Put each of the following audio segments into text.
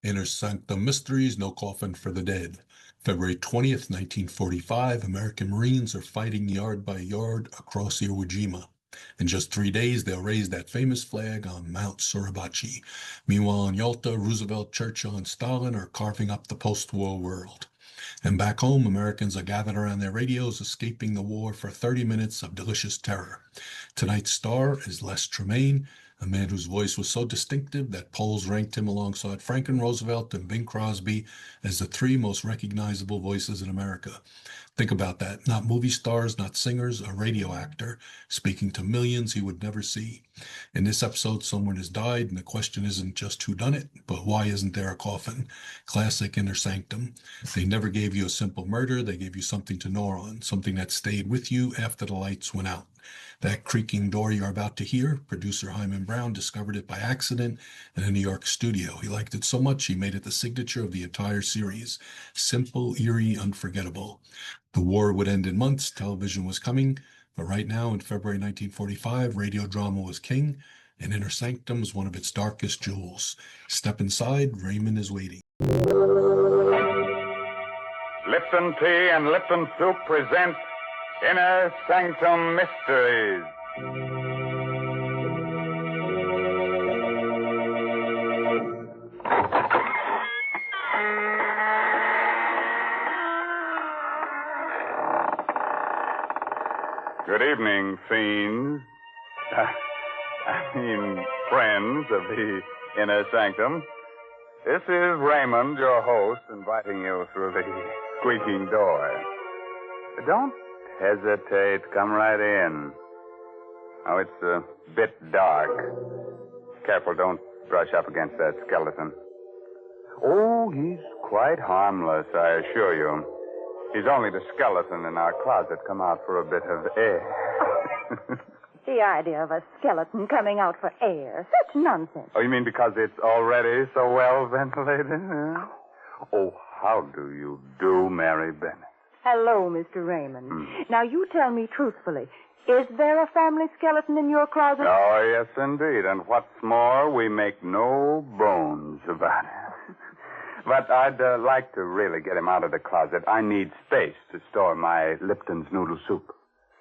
Inner Sanctum Mysteries, No Coffin for the Dead. February 20th, 1945, American Marines are fighting yard by yard across Iwo Jima. In just 3 days, they'll raise that famous flag on Mount Suribachi. Meanwhile, in Yalta, Roosevelt, Churchill, and Stalin are carving up the post-war world. And back home, Americans are gathered around their radios, escaping the war for 30 minutes of delicious terror. Tonight's star is Les Tremayne, a man whose voice was so distinctive that polls ranked him alongside Franklin Roosevelt and Bing Crosby as the 3 most recognizable voices in America. Think about that. Not movie stars, not singers, a radio actor speaking to millions he would never see. In this episode, someone has died, and the question isn't just who done it, but why isn't there a coffin? Classic Inner Sanctum. They never gave you a simple murder. They gave you something to gnaw on, something that stayed with you after the lights went out. That creaking door you're about to hear, producer Himan Brown discovered it by accident in a New York studio. He liked it so much he made it the signature of the entire series. Simple, eerie, unforgettable. The war would end in months, television was coming, but right now in February 1945, radio drama was king, and Inner Sanctum was one of its darkest jewels. Step inside, Raymond is waiting. Lipton Tea and Lipton Soup present Inner Sanctum Mysteries. Good evening, fiends. Friends of the Inner Sanctum. This is Raymond, your host, inviting you through the squeaking door. Don't hesitate. Come right in. Oh, it's a bit dark. Careful, don't brush up against that skeleton. Oh, he's quite harmless, I assure you. He's only the skeleton in our closet come out for a bit of air. The idea of a skeleton coming out for air. Such nonsense. Oh, you mean because it's already so well ventilated? Huh? Oh, how do you do, Mary Bennett? Hello, Mr. Raymond. Now, you tell me truthfully, is there a family skeleton in your closet? Oh, yes, indeed. And what's more, we make no bones about it. But I'd like to really get him out of the closet. I need space to store my Lipton's noodle soup.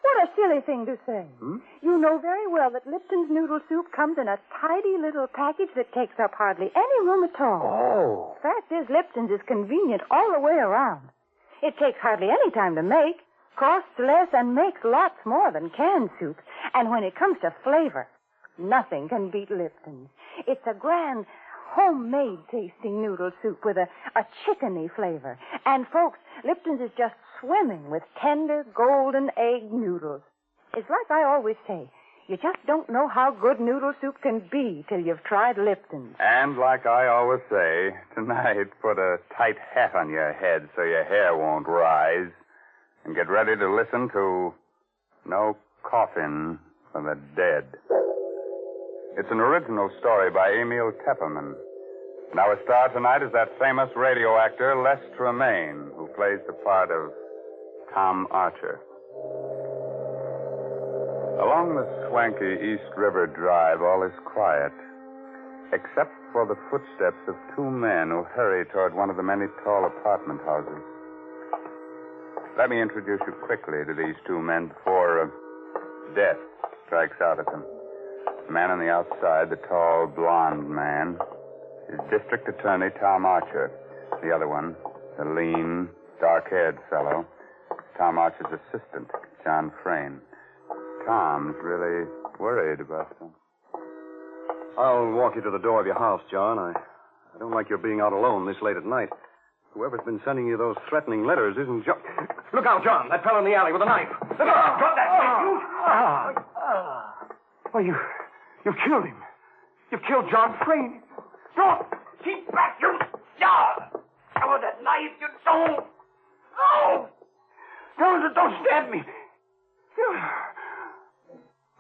What a silly thing to say. You know very well that Lipton's noodle soup comes in a tidy little package that takes up hardly any room at all. Oh. Fact is, Lipton's is convenient all the way around. It takes hardly any time to make, costs less, and makes lots more than canned soup. And when it comes to flavor, nothing can beat Lipton's. It's a grand, homemade-tasting noodle soup with a chickeny flavor. And, folks, Lipton's is just swimming with tender, golden egg noodles. It's like I always say, you just don't know how good noodle soup can be till you've tried Lipton's. And like I always say, tonight, put a tight hat on your head so your hair won't rise. And get ready to listen to No Coffin for the Dead. It's an original story by Emil Tepperman. And our star tonight is that famous radio actor, Les Tremayne, who plays the part of Tom Archer. Along the swanky East River Drive, all is quiet, except for the footsteps of 2 men who hurry toward one of the many tall apartment houses. Let me introduce you quickly to these 2 men before death strikes out at them. The man on the outside, the tall, blond man, is District Attorney Tom Archer. The other one, the lean, dark-haired fellow, Tom Archer's assistant, John Frayne. Tom's really worried about them. I'll walk you to the door of your house, John. I don't like your being out alone this late at night. Whoever's been sending you those threatening letters isn't John. Look out, John. That fellow in the alley with a knife. Look out. Drop that thing, you. Why, you've killed him. You've killed John Frayne. Don't. Keep back, you. Oh, that knife, you don't. No. Don't stab me.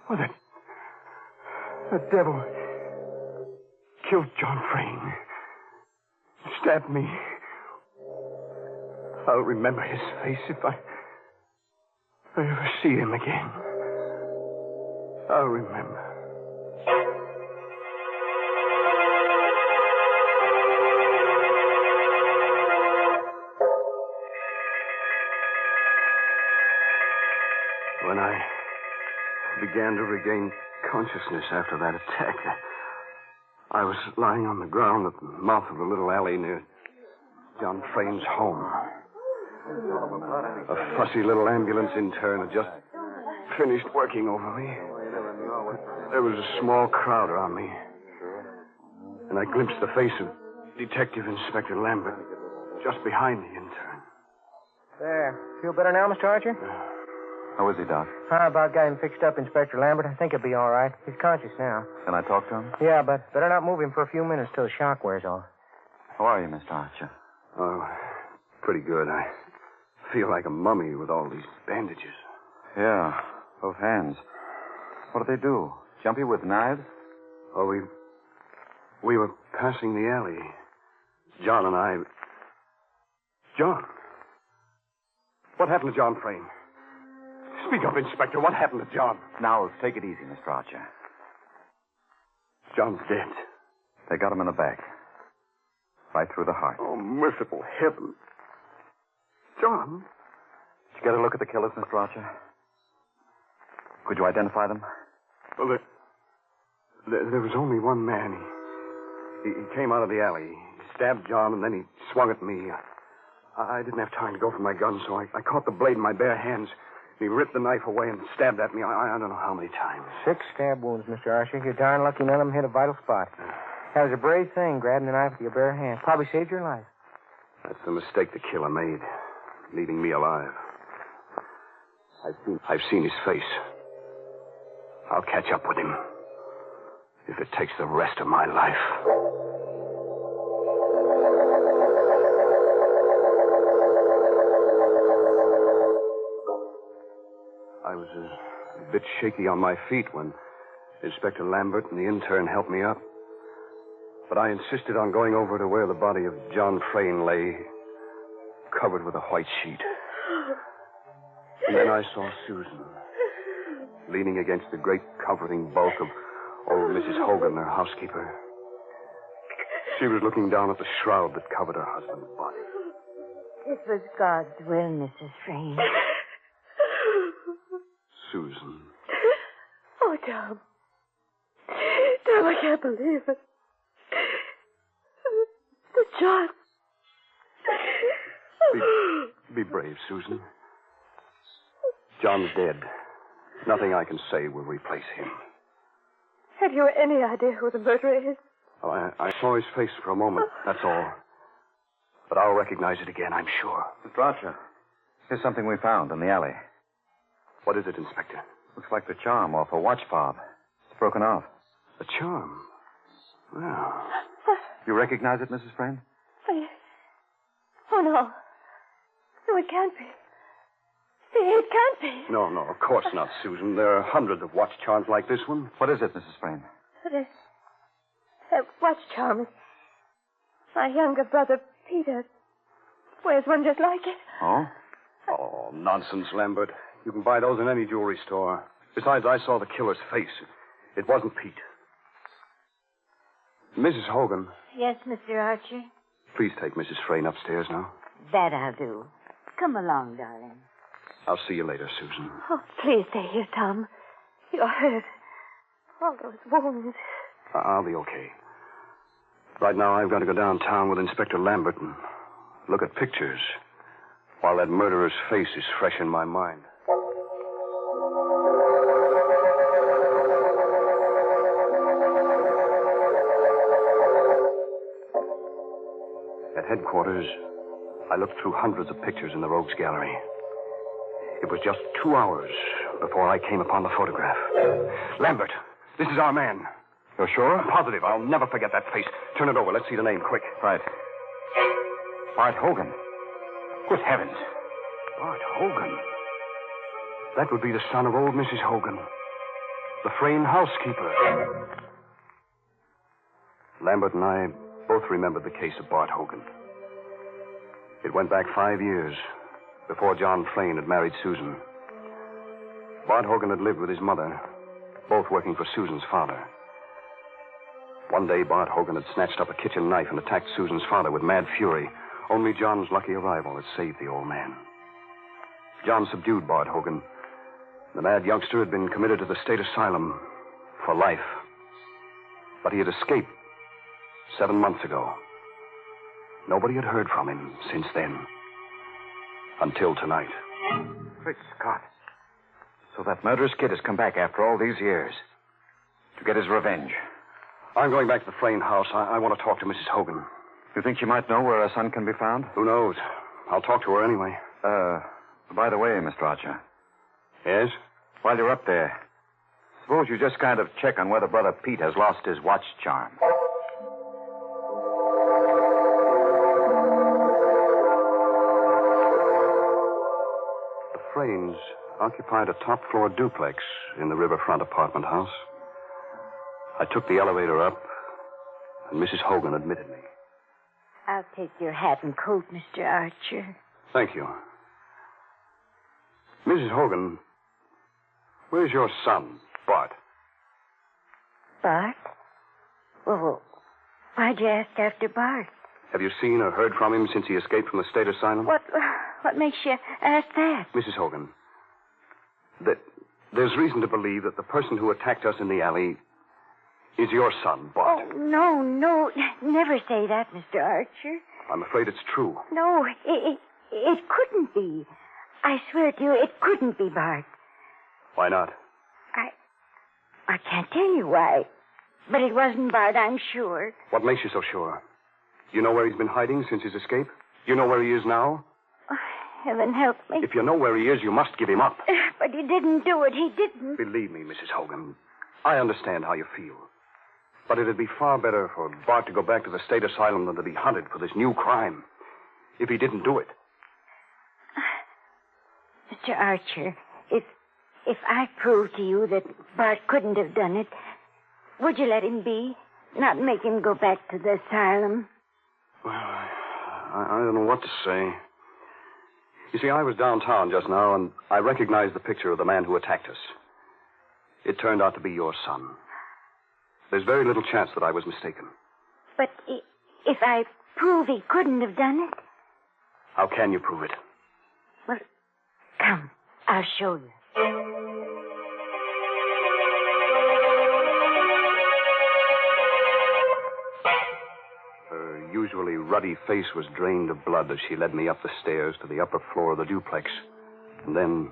Oh, the devil killed John Frayne. Stabbed me. I'll remember his face if I ever see him again. I'll remember. began to regain consciousness after that attack. I was lying on the ground at the mouth of a little alley near John Frayn's home. A fussy little ambulance intern had just finished working over me. There was a small crowd around me. And I glimpsed the face of Detective Inspector Lambert just behind the intern. There. Feel better now, Mr. Archer? How is he, Doc? How about got him fixed up, Inspector Lambert? I think he'll be all right. He's conscious now. Can I talk to him? Yeah, but better not move him for a few minutes till the shock wears off. How are you, Mr. Archer? Oh, pretty good. I feel like a mummy with all these bandages. Yeah, both hands. What did they do? Jump you with knives? Oh, we were passing the alley. John and I... John? What happened to John Frayne? Speak up, Inspector. What happened to John? Now, take it easy, Mr. Archer. John's dead. They got him in the back. Right through the heart. Oh, merciful heaven. John? Did you get a look at the killers, Mr. Archer? Could you identify them? Well, there was only one man. He came out of the alley. He stabbed John, and then he swung at me. I didn't have time to go for my gun, so I caught the blade in my bare hands. He ripped the knife away and stabbed at me I don't know how many times. 6 stab wounds, Mr. Archer. You're darn lucky none of them hit a vital spot. That was a brave thing, grabbing the knife with your bare hand. Probably saved your life. That's the mistake the killer made, leaving me alive. I've seen his face. I'll catch up with him, if it takes the rest of my life. I was a bit shaky on my feet when Inspector Lambert and the intern helped me up. But I insisted on going over to where the body of John Frayne lay, covered with a white sheet. And then I saw Susan, leaning against the great comforting bulk of old Mrs. Hogan, her housekeeper. She was looking down at the shroud that covered her husband's body. It was God's will, Mrs. Frayne. Susan. Oh, Tom. Tom, I can't believe it. The John. Be brave, Susan. John's dead. Nothing I can say will replace him. Have you any idea who the murderer is? Well, I saw his face for a moment, that's all. But I'll recognize it again, I'm sure. Mr. Archer, here's something we found in the alley. What is it, Inspector? Looks like the charm off a watch fob. It's broken off. A charm? Well... You recognize it, Mrs. Frayne? Oh, no. No, it can't be. It can't be. No, of course not, Susan. There are hundreds of watch charms like this one. What is it, Mrs. Frayne? A watch charm. My younger brother, Peter, wears one just like it. Oh? Oh, nonsense, Lambert. You can buy those in any jewelry store. Besides, I saw the killer's face. It wasn't Pete. Mrs. Hogan. Yes, Mr. Archer? Please take Mrs. Frayne upstairs now. That I'll do. Come along, darling. I'll see you later, Susan. Oh, please stay here, Tom. You're hurt. All those wounds. I'll be okay. Right now, I've got to go downtown with Inspector Lambert and look at pictures while that murderer's face is fresh in my mind. At headquarters, I looked through hundreds of pictures in the Rogues Gallery. It was just 2 hours before I came upon the photograph. Lambert, this is our man. You're sure? I'm positive. I'll never forget that face. Turn it over. Let's see the name, quick. Right. Bart Hogan. Good heavens. Bart Hogan. That would be the son of old Mrs. Hogan, the Frayne housekeeper. Lambert and I both remembered the case of Bart Hogan. It went back 5 years before John Frayne had married Susan. Bart Hogan had lived with his mother, both working for Susan's father. One day, Bart Hogan had snatched up a kitchen knife and attacked Susan's father with mad fury. Only John's lucky arrival had saved the old man. John subdued Bart Hogan, The mad youngster had been committed to the state asylum for life. But he had escaped 7 months ago. Nobody had heard from him since then. Until tonight. Great Scott. So that murderous kid has come back after all these years to get his revenge. I'm going back to the Frayne house. I want to talk to Mrs. Hogan. You think she might know where her son can be found? Who knows? I'll talk to her anyway. By the way, Mr. Archer, Yes? while you're up there, suppose you just kind of check on whether Brother Pete has lost his watch charm. The Fraynes occupied a top-floor duplex in the riverfront apartment house. I took the elevator up, and Mrs. Hogan admitted me. I'll take your hat and coat, Mr. Archer. Thank you. Mrs. Hogan, where's your son, Bart? Bart? Well, why'd you ask after Bart? Have you seen or heard from him since he escaped from the state asylum? What makes you ask that? Mrs. Hogan, there's reason to believe that the person who attacked us in the alley is your son, Bart. Oh, no. Never say that, Mr. Archer. I'm afraid it's true. No, it couldn't be. I swear to you, it couldn't be Bart. Why not? I can't tell you why. But it wasn't Bart, I'm sure. What makes you so sure? You know where he's been hiding since his escape? You know where he is now? Oh, heaven help me. If you know where he is, you must give him up. But he didn't do it. He didn't. Believe me, Mrs. Hogan, I understand how you feel. But it'd be far better for Bart to go back to the state asylum than to be hunted for this new crime. If he didn't do it. Mr. Archer, if I prove to you that Bart couldn't have done it, would you let him be? Not make him go back to the asylum? Well, I don't know what to say. You see, I was downtown just now, and I recognized the picture of the man who attacked us. It turned out to be your son. There's very little chance that I was mistaken. But if I prove he couldn't have done it? How can you prove it? Well, come, I'll show you. Her usually ruddy face was drained of blood as she led me up the stairs to the upper floor of the duplex, and then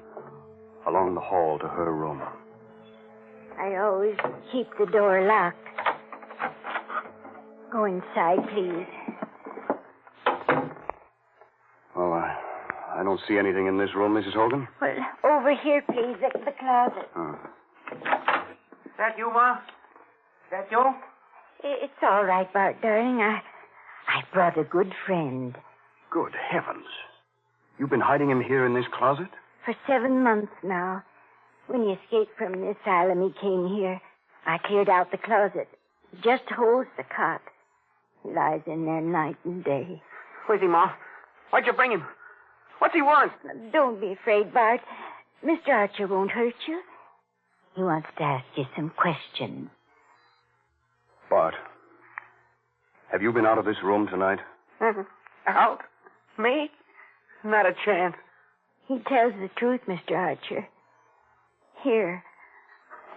along the hall to her room. I always keep the door locked. Go inside, please. Well, I don't see anything in this room, Mrs. Hogan. Well, over here, please, at the closet. That you, Ma? That you? It's all right, Bart, darling. I brought a good friend. Good heavens. You've been hiding him here in this closet? For 7 months now. When he escaped from the asylum, he came here. I cleared out the closet. It just holds the cot. He lies in there night and day. Where's he, Ma? Why'd you bring him? What's he want? Don't be afraid, Bart. Mr. Archer won't hurt you. He wants to ask you some questions. Bart, have you been out of this room tonight? Out? Me? Not a chance. He tells the truth, Mr. Archer. Here,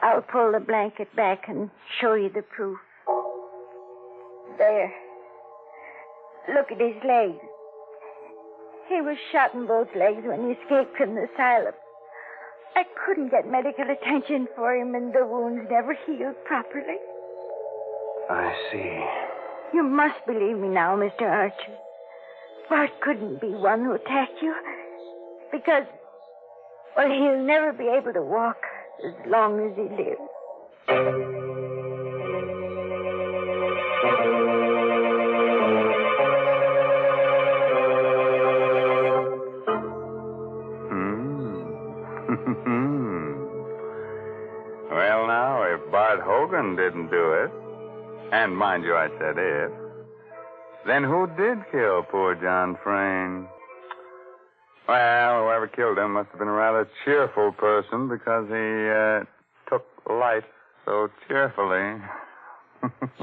I'll pull the blanket back and show you the proof. There. Look at his legs. He was shot in both legs when he escaped from the asylum. I couldn't get medical attention for him, and the wounds never healed properly. I see. You must believe me now, Mr. Archer. Bart couldn't be one who attacked you. Because, well, he'll never be able to walk as long as he lives. Well, now, if Bart Hogan didn't do it, and mind you, I said if, then who did kill poor John Frayne? Well, whoever killed him must have been a rather cheerful person because he took life so cheerfully.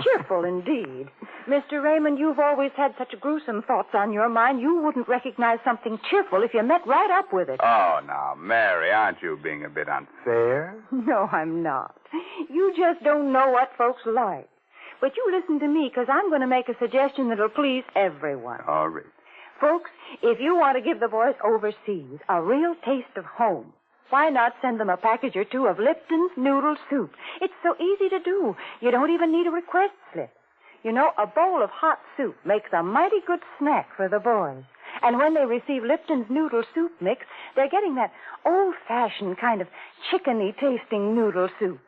Cheerful indeed. Mr. Raymond, you've always had such gruesome thoughts on your mind, you wouldn't recognize something cheerful if you met right up with it. Oh, now, Mary, aren't you being a bit unfair? No, I'm not. You just don't know what folks like. But you listen to me, because I'm going to make a suggestion that'll please everyone. All right. Folks, if you want to give the boys overseas a real taste of home, why not send them a package or two of Lipton's noodle soup? It's so easy to do. You don't even need a request slip. You know, a bowl of hot soup makes a mighty good snack for the boys. And when they receive Lipton's noodle soup mix, they're getting that old-fashioned kind of chickeny-tasting noodle soup.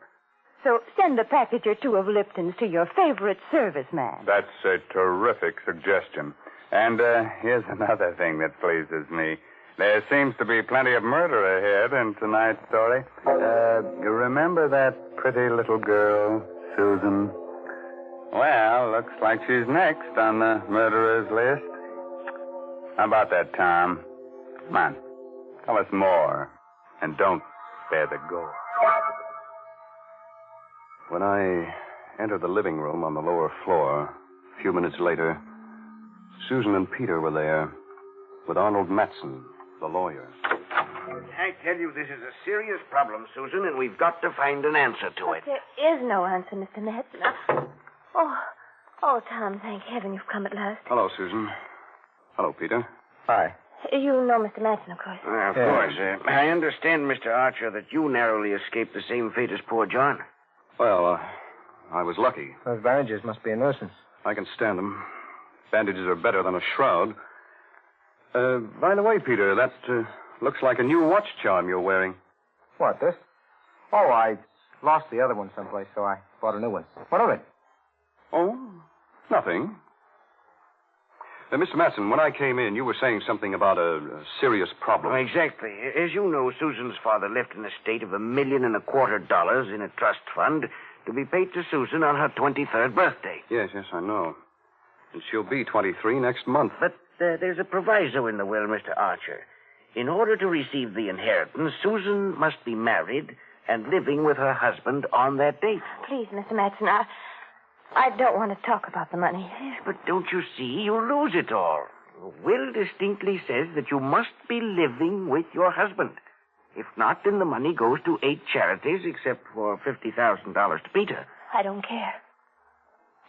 So send a package or two of Lipton's to your favorite serviceman. That's a terrific suggestion. And here's another thing that pleases me. There seems to be plenty of murder ahead in tonight's story. You remember that pretty little girl, Susan? Well, looks like she's next on the murderer's list. How about that, Tom? Come on, tell us more. And don't spare the gore. When I entered the living room on the lower floor, a few minutes later, Susan and Peter were there with Arnold Matson, the lawyer. I tell you, this is a serious problem, Susan, and we've got to find an answer to it. There is no answer, Mr. Matson. Oh, Tom, thank heaven you've come at last. Hello, Susan. Hello, Peter. Hi. You know Mr. Matson, of course. Of course. I understand, Mr. Archer, that you narrowly escaped the same fate as poor John. Well, I was lucky. Those bandages must be a nuisance. I can stand them. Bandages are better than a shroud. By the way, Peter, that looks like a new watch charm you're wearing. What, this? Oh, I lost the other one someplace, so I bought a new one. What of it? Oh, nothing. Mr. Matson, when I came in, you were saying something about a serious problem. Exactly. As you know, Susan's father left an estate of $1.25 million in a trust fund to be paid to Susan on her 23rd birthday. Yes, I know. And she'll be 23 next month. But there's a proviso in the will, Mr. Archer. In order to receive the inheritance, Susan must be married and living with her husband on that date. Please, Mr. Matson, I don't want to talk about the money. But don't you see? You'll lose it all. The will distinctly says that you must be living with your husband. If not, then the money goes to 8 charities, except for $50,000 to Peter. I don't care.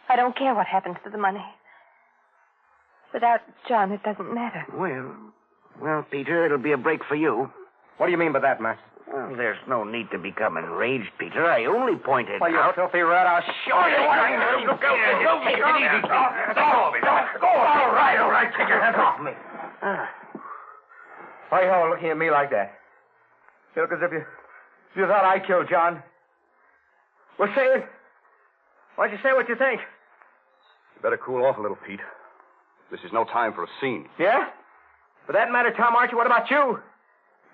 I don't care what happens to the money. Without John, it doesn't matter. Well, Peter, it'll be a break for you. What do you mean by that, Matt? Well, there's no need to become enraged, Peter. I only pointed Well, you out... filthy rat, I'll show you what I know. Look out. Take it easy, Peter. Go. All right. Take your hands off me. Why are you looking at me like that? You look as if you thought I killed John. Well, say it. Why don't you say what you think? You better cool off a little, Pete. This is no time for a scene. Yeah? For that matter, Tom Archer, what about you?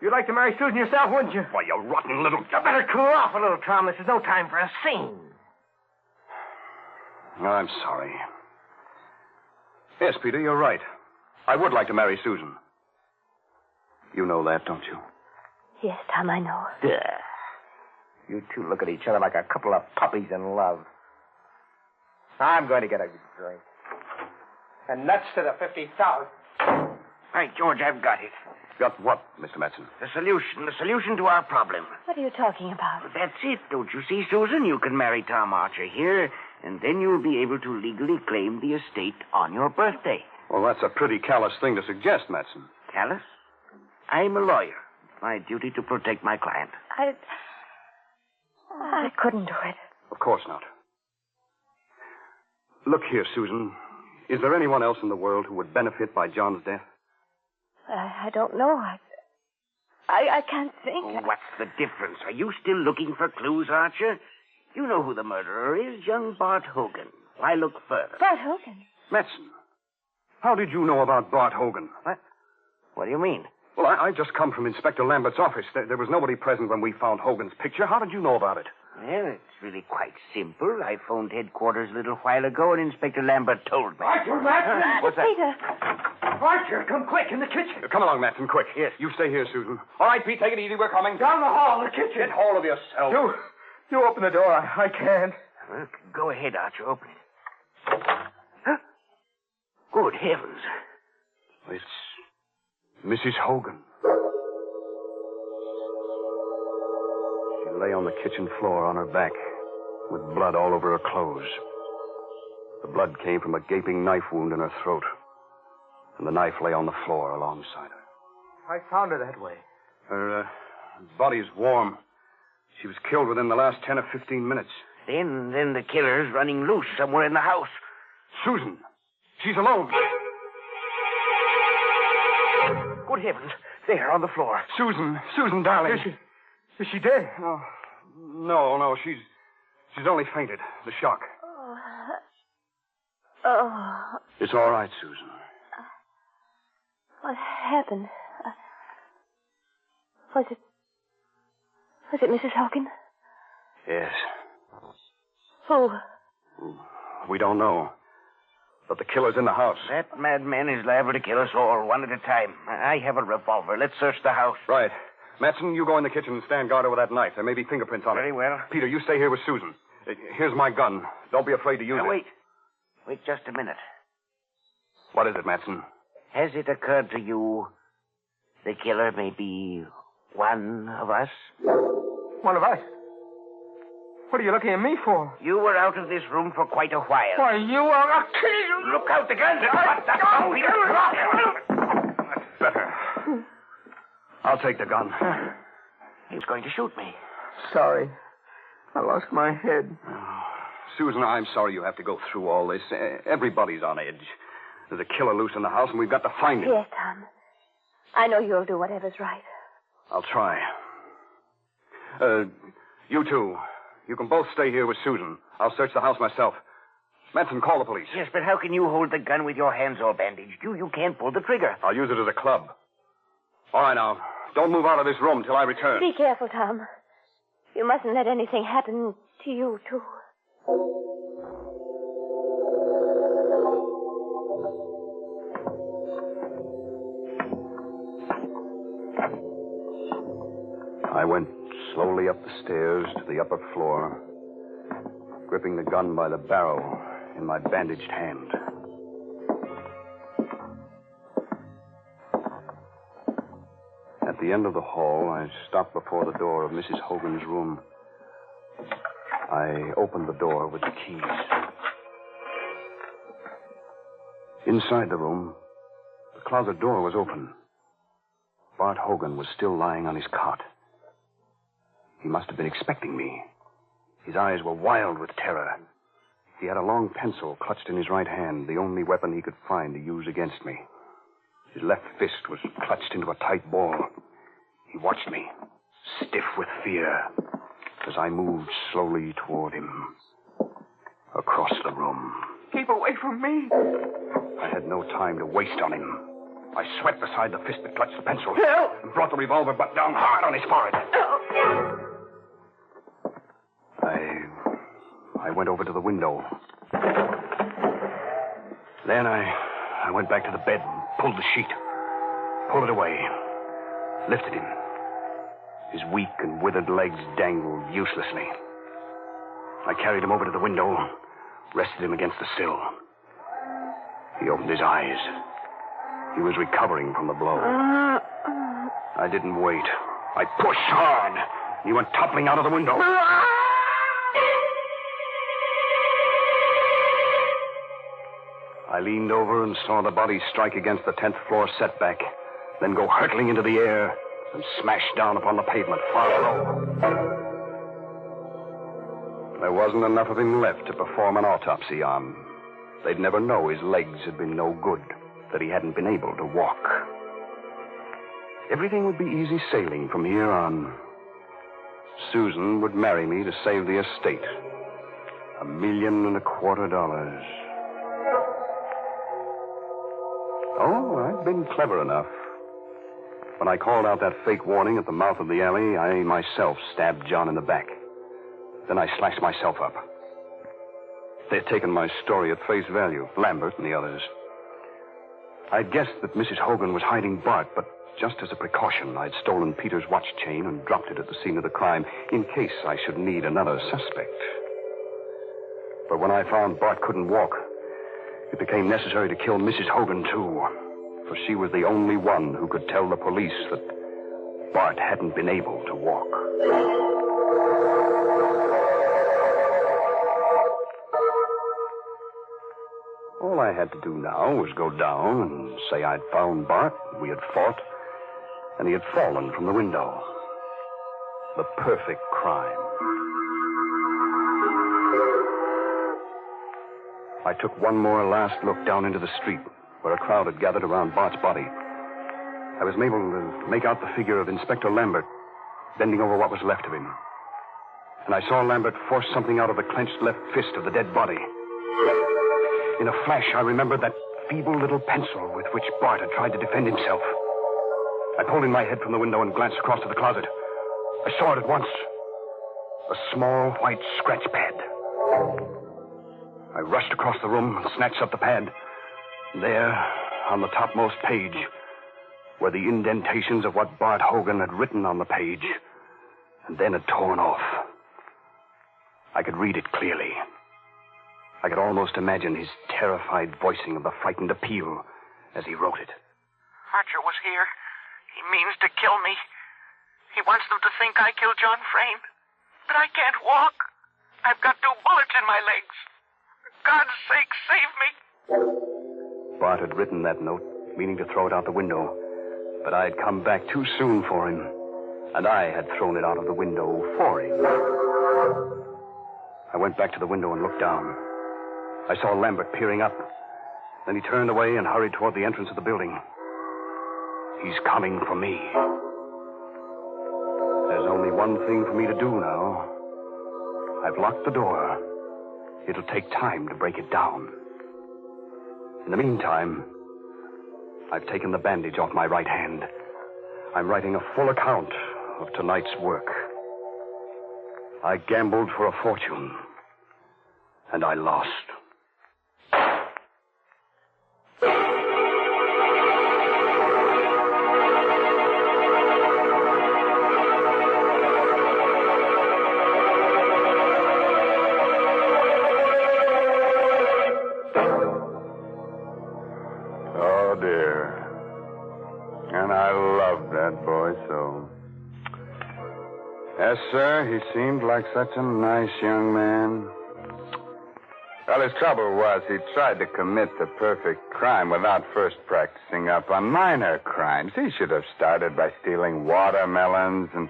You'd like to marry Susan yourself, wouldn't you? Why, you rotten little... You better cool off a little, Tom. This is no time for a scene. I'm sorry. Yes, Peter, you're right. I would like to marry Susan. You know that, don't you? Yes, Tom, I know. You two look at each other like a couple of puppies in love. I'm going to get a drink. And nuts to the 50,000. Right, George, I've got it. Got what, Mr. Matson? The solution to our problem. What are you talking about? That's it, don't you see, Susan? You can marry Tom Archer here, and then you'll be able to legally claim the estate on your birthday. Well, that's a pretty callous thing to suggest, Matson. Callous? I'm a lawyer. It's my duty to protect my client. I couldn't do it. Of course not. Look here, Susan. Is there anyone else in the world who would benefit by John's death? I don't know. I can't think. Oh, what's the difference? Are you still looking for clues, Archer? You know who the murderer is, young Bart Hogan. Why look further? Bart Hogan? Matson, how did you know about Bart Hogan? What do you mean? Well, I just come from Inspector Lambert's office. There was nobody present when we found Hogan's picture. How did you know about it? Well, it's really quite simple. I phoned headquarters a little while ago, and Inspector Lambert told me. Archer, Matson! What's that? Peter! Archer, come quick, in the kitchen. Come along, Matson, quick. Yes. You stay here, Susan. All right, Pete, take it easy. We're coming. Down the hall, in the kitchen. Get hold of yourself. You open the door. I can't. Well, go ahead, Archer. Open it. Good heavens. It's Mrs. Hogan. She lay on the kitchen floor on her back, with blood all over her clothes. The blood came from a gaping knife wound in her throat, and the knife lay on the floor alongside her. I found her that way. Her body's warm. She was killed within the last 10 or 15 minutes. Then the killer's running loose somewhere in the house. Susan, she's alone. Good heavens. There, on the floor. Susan, darling. Is she dead? No, she's only fainted. The shock. Oh. It's all right, Susan. What happened? Was it Mrs. Hogan? Yes. Who? We don't know. But the killer's in the house. That madman is liable to kill us all, one at a time. I have a revolver. Let's search the house. Right. Matson, you go in the kitchen and stand guard over that knife. There may be fingerprints on it. Very well. Peter, you stay here with Susan. Here's my gun. Don't be afraid to use it. Wait. Wait just a minute. What is it, Matson? Has it occurred to you the killer may be one of us? One of us? What are you looking at me for? You were out of this room for quite a while. Why, you are... I'll kill you! Look out, the gun! That's better. I'll take the gun. He was going to shoot me. Sorry. I lost my head. Susan, I'm sorry you have to go through all this. Everybody's on edge. There's a killer loose in the house, and we've got to find him. Yes, Tom. I know you'll do whatever's right. I'll try. You two, you can both stay here with Susan. I'll search the house myself. Manson, call the police. Yes, but how can you hold the gun with your hands all bandaged? You can't pull the trigger. I'll use it as a club. All right, now. Don't move out of this room till I return. Be careful, Tom. You mustn't let anything happen to you, too. I went slowly up the stairs to the upper floor, gripping the gun by the barrel in my bandaged hand. At the end of the hall, I stopped before the door of Mrs. Hogan's room. I opened the door with the keys. Inside the room, the closet door was open. Bart Hogan was still lying on his cot. He must have been expecting me. His eyes were wild with terror. He had a long pencil clutched in his right hand, the only weapon he could find to use against me. His left fist was clutched into a tight ball. He watched me, stiff with fear, as I moved slowly toward him, across the room. Keep away from me. I had no time to waste on him. I swept aside the fist that clutched the pencil. Help! And brought the revolver butt down hard on his forehead. I went over to the window. Then I went back to the bed and pulled the sheet. Pulled it away. Lifted him. His weak and withered legs dangled uselessly. I carried him over to the window, rested him against the sill. He opened his eyes. He was recovering from the blow. I didn't wait. I pushed hard. He went toppling out of the window. I leaned over and saw the body strike against the 10th floor setback, then go hurtling into the air and smash down upon the pavement far below. There wasn't enough of him left to perform an autopsy on. They'd never know his legs had been no good, that he hadn't been able to walk. Everything would be easy sailing from here on. Susan would marry me to save the estate. $1.25 million. Oh, I'd been clever enough. When I called out that fake warning at the mouth of the alley, I myself stabbed John in the back. Then I slashed myself up. They'd taken my story at face value, Lambert and the others. I'd guessed that Mrs. Hogan was hiding Bart, but just as a precaution, I'd stolen Peter's watch chain and dropped it at the scene of the crime in case I should need another suspect. But when I found Bart couldn't walk, It became necessary to kill Mrs. Hogan, too, for she was the only one who could tell the police that Bart hadn't been able to walk. All I had to do now was go down and say I'd found Bart, we had fought, and he had fallen from the window. The perfect crime. I took one more last look down into the street, where a crowd had gathered around Bart's body. I was able to make out the figure of Inspector Lambert bending over what was left of him. And I saw Lambert force something out of the clenched left fist of the dead body. In a flash, I remembered that feeble little pencil with which Bart had tried to defend himself. I pulled in my head from the window and glanced across to the closet. I saw it at once. A small white scratch pad. I rushed across the room and snatched up the pad. There, on the topmost page, were the indentations of what Bart Hogan had written on the page, and then had torn off. I could read it clearly. I could almost imagine his terrified voicing of the frightened appeal as he wrote it. Archer was here. He means to kill me. He wants them to think I killed John Frayne. But I can't walk. I've got 2 bullets in my legs. For God's sake, save me. Bart had written that note, meaning to throw it out the window. But I had come back too soon for him, and I had thrown it out of the window for him. I went back to the window and looked down. I saw Lambert peering up. Then he turned away and hurried toward the entrance of the building. He's coming for me. There's only one thing for me to do now. I've locked the door. It'll take time to break it down. In the meantime, I've taken the bandage off my right hand. I'm writing a full account of tonight's work. I gambled for a fortune, and I lost. Oh, dear. And I loved that boy so. Yes, sir, he seemed like such a nice young man. Well, his trouble was he tried to commit the perfect crime without first practicing up on minor crimes. He should have started by stealing watermelons and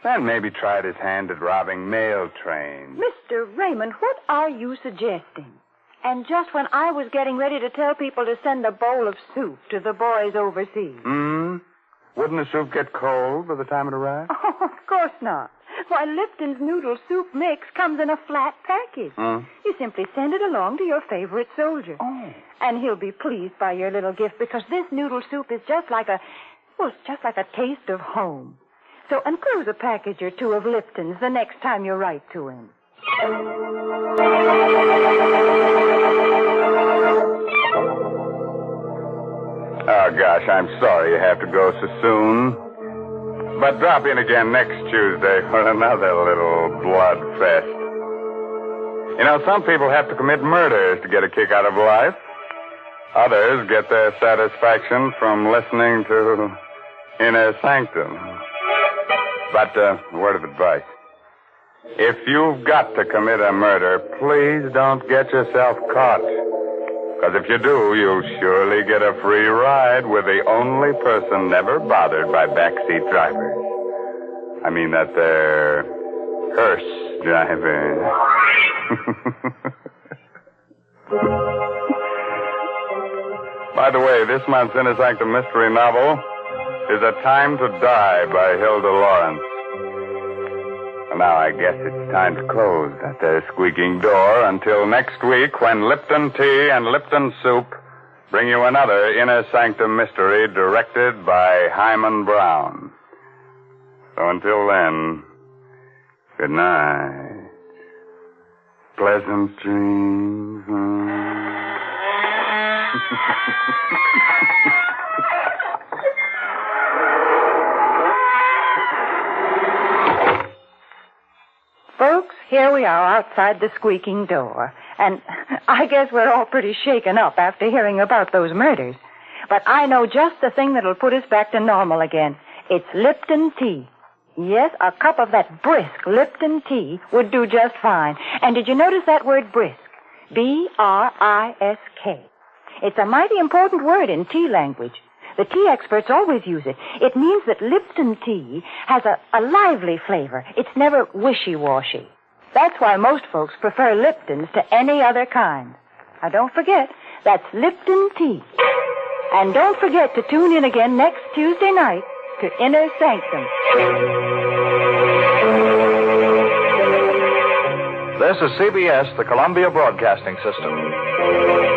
then maybe tried his hand at robbing mail trains. Mr. Raymond, what are you suggesting? And just when I was getting ready to tell people to send a bowl of soup to the boys overseas. Wouldn't the soup get cold by the time it arrived? Oh, of course not. Why, Lipton's noodle soup mix comes in a flat package. You simply send it along to your favorite soldier. Oh. And he'll be pleased by your little gift because this noodle soup is just like it's just like a taste of home. So enclose a package or 2 of Lipton's the next time you write to him. Oh, gosh, I'm sorry you have to go so soon. But drop in again next Tuesday for another little blood fest. You know, some people have to commit murders to get a kick out of life. Others get their satisfaction from listening to Inner Sanctum. But, a word of advice. If you've got to commit a murder, please don't get yourself caught. Because if you do, you'll surely get a free ride with the only person never bothered by backseat drivers. I mean that they're hearse drivers. By the way, this month's Inner Sanctum Mystery novel is A Time to Die by Hilda Lawrence. Well, now I guess it's time to close that there squeaking door until next week when Lipton Tea and Lipton Soup bring you another Inner Sanctum Mystery directed by Himan Brown. So until then, good night. Pleasant dreams. Folks, here we are outside the squeaking door. And I guess we're all pretty shaken up after hearing about those murders. But I know just the thing that'll put us back to normal again. It's Lipton tea. Yes, a cup of that brisk Lipton tea would do just fine. And did you notice that word brisk? B-R-I-S-K. It's a mighty important word in tea language. The tea experts always use it. It means that Lipton tea has a lively flavor. It's never wishy-washy. That's why most folks prefer Lipton's to any other kind. Now, don't forget, that's Lipton tea. And don't forget to tune in again next Tuesday night to Inner Sanctum. This is CBS, the Columbia Broadcasting System.